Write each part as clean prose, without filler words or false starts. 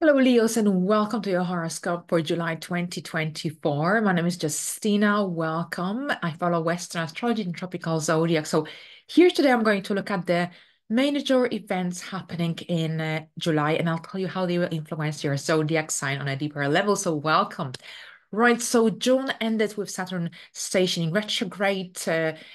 Hello, Leos, and welcome to your horoscope for July 2024. My name is Justina. Welcome. I follow Western astrology and tropical zodiac. So, here today, I'm going to look at the major events happening in July, and I'll tell you how they will influence your zodiac sign on a deeper level. So, welcome. Right, so June ended with Saturn stationing retrograde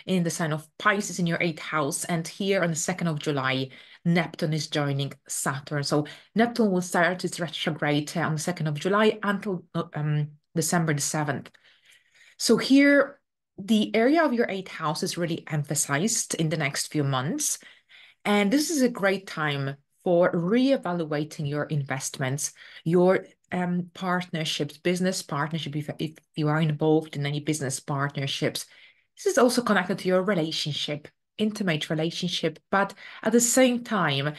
in the sign of Pisces in your eighth house. And here on the 2nd of July, Neptune is joining Saturn. So Neptune will start its retrograde on the 2nd of July until December the 7th. So here, the area of your eighth house is really emphasized in the next few months. And this is a great time for reevaluating your investments, your partnerships, business partnership, if you are involved in any business partnerships. This is also connected to your relationship, intimate relationship, but at the same time,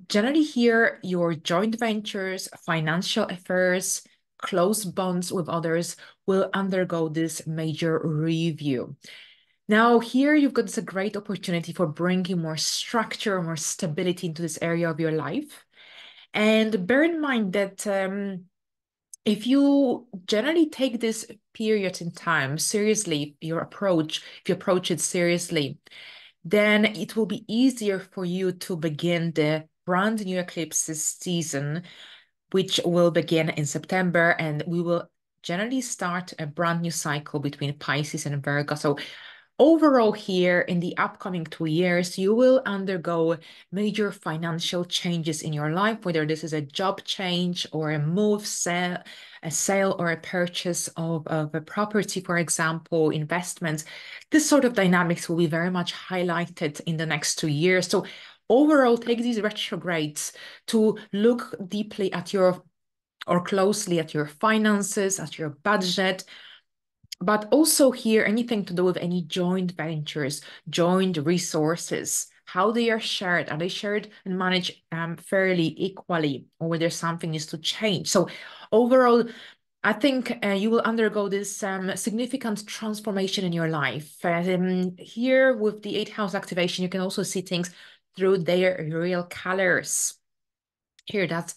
generally here, your joint ventures, financial affairs, close bonds with others will undergo this major review. Now, here you've got this a great opportunity for bringing more structure, more stability into this area of your life. And bear in mind that if you generally take this period in time seriously, if you approach it seriously, then it will be easier for you to begin the brand new eclipses season, which will begin in September, and we will generally start a brand new cycle between Pisces and Virgo. So overall, here in the upcoming 2 years, you will undergo major financial changes in your life, whether this is a job change or a move, a sale or a purchase of a property, for example, investments. This sort of dynamics will be very much highlighted in the next 2 years. So overall, take these retrogrades to look deeply at your or closely at your finances, at your budget, but also here, anything to do with any joint ventures, joint resources, how they are shared. Are they shared and managed fairly equally, or whether something needs to change? So overall, I think you will undergo this significant transformation in your life. Here with the eighth house activation, you can also see things through their real colors. Here, that's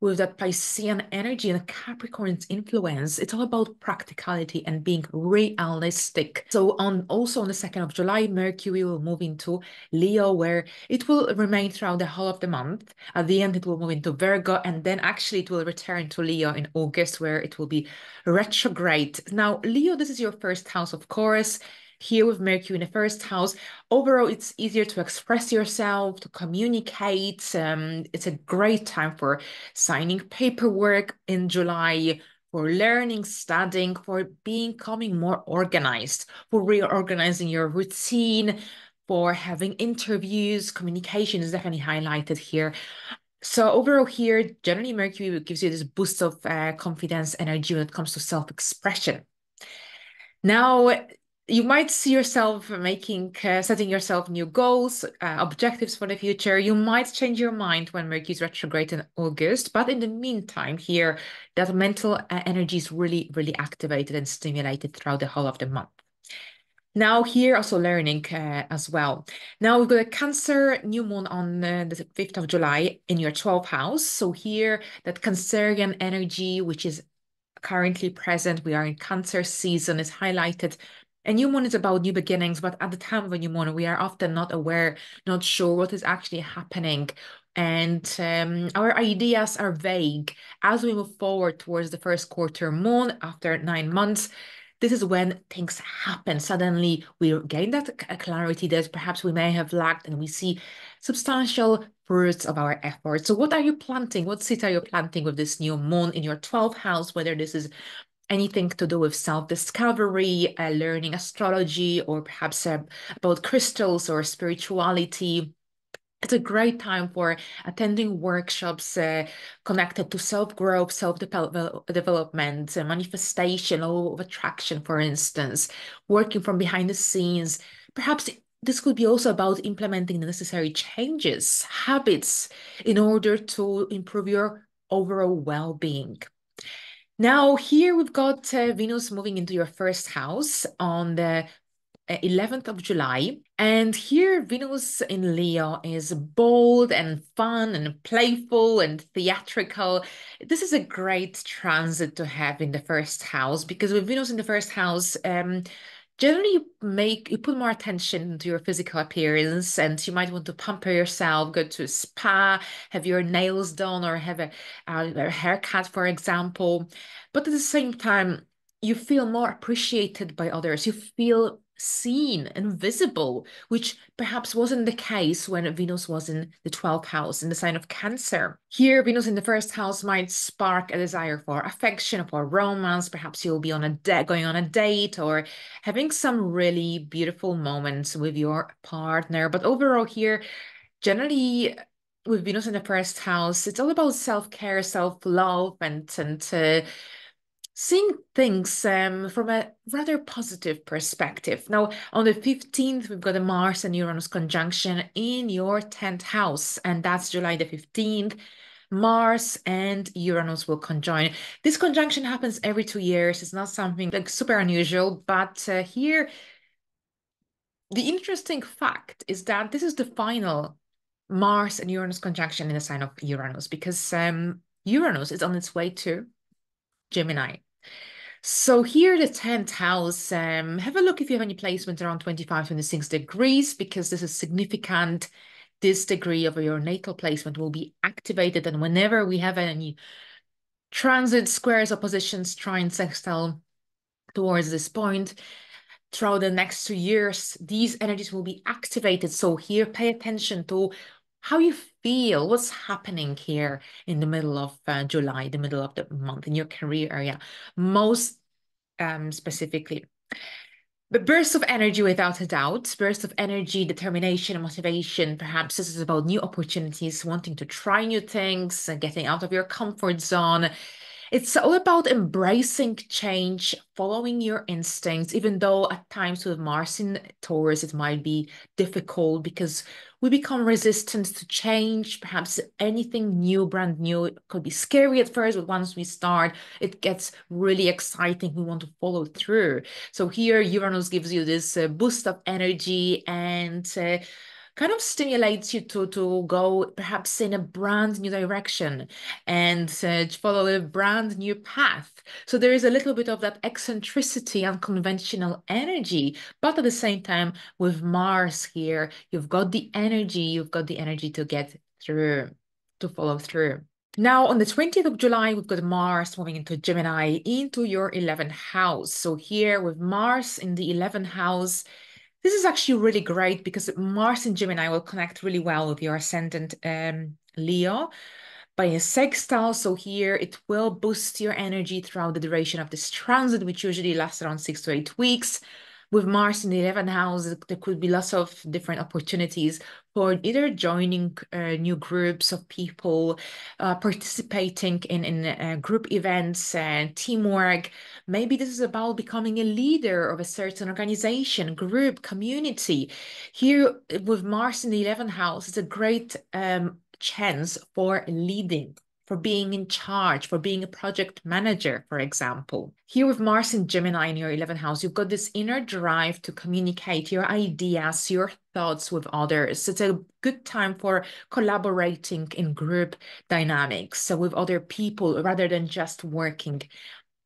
with that Piscean energy and Capricorn's influence, it's all about practicality and being realistic. So also on the 2nd of July, Mercury will move into Leo, where it will remain throughout the whole of the month. At the end, it will move into Virgo, and then actually it will return to Leo in August, where it will be retrograde. Now, Leo, this is your first house, of course. Here with Mercury in the first house, overall, it's easier to express yourself, to communicate. It's a great time for signing paperwork in July, for learning, studying, for becoming more organized, for reorganizing your routine, for having interviews. Communication is definitely highlighted here. So overall here, generally Mercury gives you this boost of confidence, energy when it comes to self-expression. Now, you might see yourself setting yourself new goals, objectives for the future. You might change your mind when Mercury is retrograde in August, but in the meantime, here, that mental energy is really, really activated and stimulated throughout the whole of the month. Now here also learning as well. Now we've got a Cancer new moon on the 5th of July in your 12th house. So here that Cancerian energy, which is currently present, we are in Cancer season, is highlighted. A new moon is about new beginnings, but at the time of a new moon, we are often not aware, not sure what is actually happening. And our ideas are vague. As we move forward towards the first quarter moon after 9 months, this is when things happen. Suddenly, we gain that clarity that perhaps we may have lacked, and we see substantial fruits of our efforts. So, what are you planting? What seed are you planting with this new moon in your 12th house? Whether this is anything to do with self-discovery, learning astrology, or perhaps about crystals or spirituality. It's a great time for attending workshops connected to self-growth, self-development, manifestation, law of attraction, for instance, working from behind the scenes. Perhaps this could be also about implementing the necessary changes, habits, in order to improve your overall well-being. Now, here we've got Venus moving into your first house on the 11th of July. And here, Venus in Leo is bold and fun and playful and theatrical. This is a great transit to have in the first house because with Venus in the first house, generally you put more attention to your physical appearance, and you might want to pamper yourself, go to a spa, have your nails done, or have a haircut, for example. But at the same time, you feel more appreciated by others. You feel seen and visible, which perhaps wasn't the case when Venus was in the 12th house in the sign of Cancer. Here, Venus in the first house might spark a desire for affection, for romance. Perhaps you'll be on going on a date or having some really beautiful moments with your partner. But overall, here, generally, with Venus in the first house, it's all about self-care, self-love, and seeing things from a rather positive perspective. Now, on the 15th, we've got a Mars and Uranus conjunction in your 10th house, and that's July the 15th. Mars and Uranus will conjoin. This conjunction happens every 2 years. It's not something like super unusual, but here, the interesting fact is that this is the final Mars and Uranus conjunction in the sign of Uranus because Uranus is on its way to Gemini. So here, the 10th house, have a look if you have any placement around 25, 26 degrees, because this is significant. This degree of your natal placement will be activated. And whenever we have any transit, squares, oppositions, trine, sextile towards this point, throughout the next 2 years, these energies will be activated. So here, pay attention to how you feel, what's happening here in the middle of July, the middle of the month in your career area. Most specifically. But bursts of energy, without a doubt, bursts of energy, determination, and motivation. Perhaps this is about new opportunities, wanting to try new things, and getting out of your comfort zone. It's all about embracing change, following your instincts, even though at times with Mars in Taurus, it might be difficult because we become resistant to change. Perhaps anything new, brand new, it could be scary at first, but once we start, it gets really exciting. We want to follow through. So here, Uranus gives you this boost of energy and kind of stimulates you to go perhaps in a brand new direction and follow a brand new path. So there is a little bit of that eccentricity, unconventional energy, but at the same time, with Mars here, you've got the energy to get through, to follow through. Now, on the 20th of July, we've got Mars moving into Gemini, into your 11th house. So here with Mars in the 11th house, this is actually really great because Mars in Gemini will connect really well with your ascendant Leo by a sextile. So here it will boost your energy throughout the duration of this transit, which usually lasts around 6 to 8 weeks. With Mars in the 11th house, there could be lots of different opportunities for either joining new groups of people, participating in group events, teamwork. Maybe this is about becoming a leader of a certain organization, group, community. Here with Mars in the 11th house, it's a great chance for leading, for being in charge, for being a project manager, for example. Here with Mars in Gemini in your 11th house, you've got this inner drive to communicate your ideas, your thoughts with others. It's a good time for collaborating in group dynamics, so with other people, rather than just working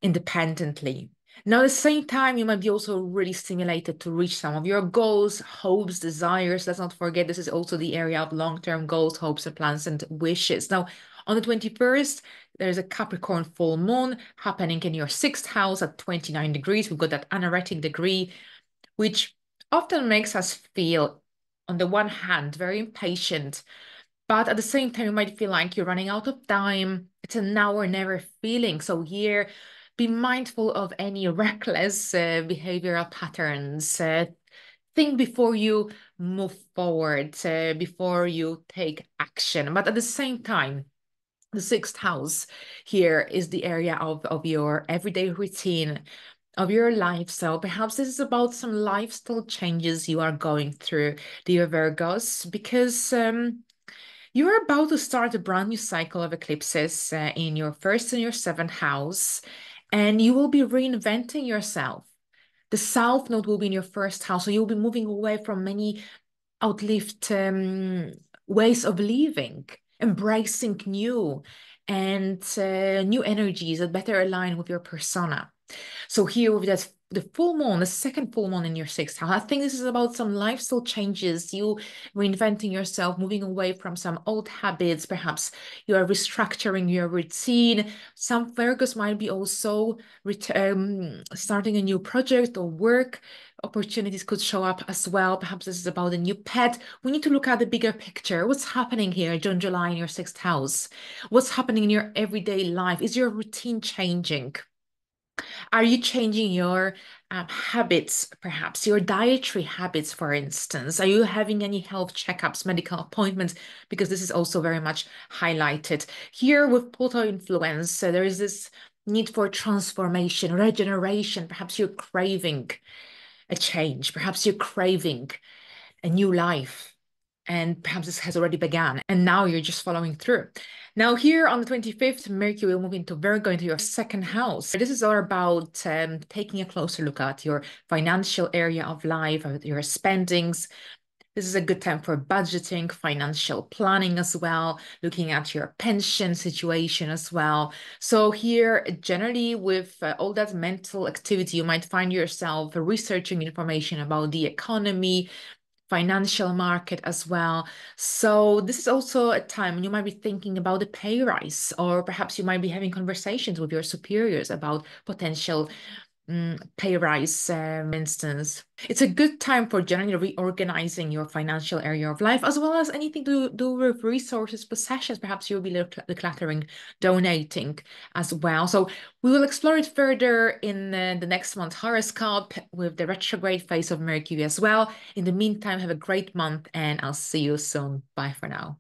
independently. Now, at the same time, you might be also really stimulated to reach some of your goals, hopes, desires. Let's not forget, this is also the area of long-term goals, hopes, and plans and wishes. Now, on the 21st, there's a Capricorn full moon happening in your 6th house at 29 degrees. We've got that anaretic degree, which often makes us feel, on the one hand, very impatient, but at the same time, you might feel like you're running out of time. It's a now or never feeling. So here, be mindful of any reckless behavioral patterns. Think before you move forward, before you take action. But at the same time, the 6th house here is the area of your everyday routine, of your lifestyle. Perhaps this is about some lifestyle changes you are going through, dear Virgos, because you are about to start a brand new cycle of eclipses in your 1st and your 7th house, and you will be reinventing yourself. The South Node will be in your first house. So you'll be moving away from many outlived ways of living, embracing new energies that better align with your persona. So here with that the full moon, the second full moon in your sixth house, I think this is about some lifestyle changes, you reinventing yourself, moving away from some old habits. Perhaps you are restructuring your routine. Some Virgos might be also starting a new project or work. Opportunities could show up as well. Perhaps this is about a new pet. We need to look at the bigger picture. What's happening here, June, July in your sixth house? What's happening in your everyday life? Is your routine changing? Are you changing your habits, perhaps your dietary habits, for instance? Are you having any health checkups, medical appointments? Because this is also very much highlighted. Here with Pluto influence, there is this need for transformation, regeneration. Perhaps you're craving a change. Perhaps you're craving a new life. And perhaps this has already begun, and now you're just following through. Now, here on the 25th, Mercury will move into Virgo, into your second house. This is all about taking a closer look at your financial area of life, your spendings. This is a good time for budgeting, financial planning as well, looking at your pension situation as well. So here, generally with all that mental activity, you might find yourself researching information about the economy, financial market as well. So this is also a time when you might be thinking about a pay rise, or perhaps you might be having conversations with your superiors about potential pay rise, instance. It's a good time for generally reorganizing your financial area of life, as well as anything to do with resources, possessions. Perhaps you'll be decluttering, donating as well. So we will explore it further in the next month's horoscope with the retrograde phase of Mercury as well. In the meantime, have a great month, and I'll see you soon. Bye for now.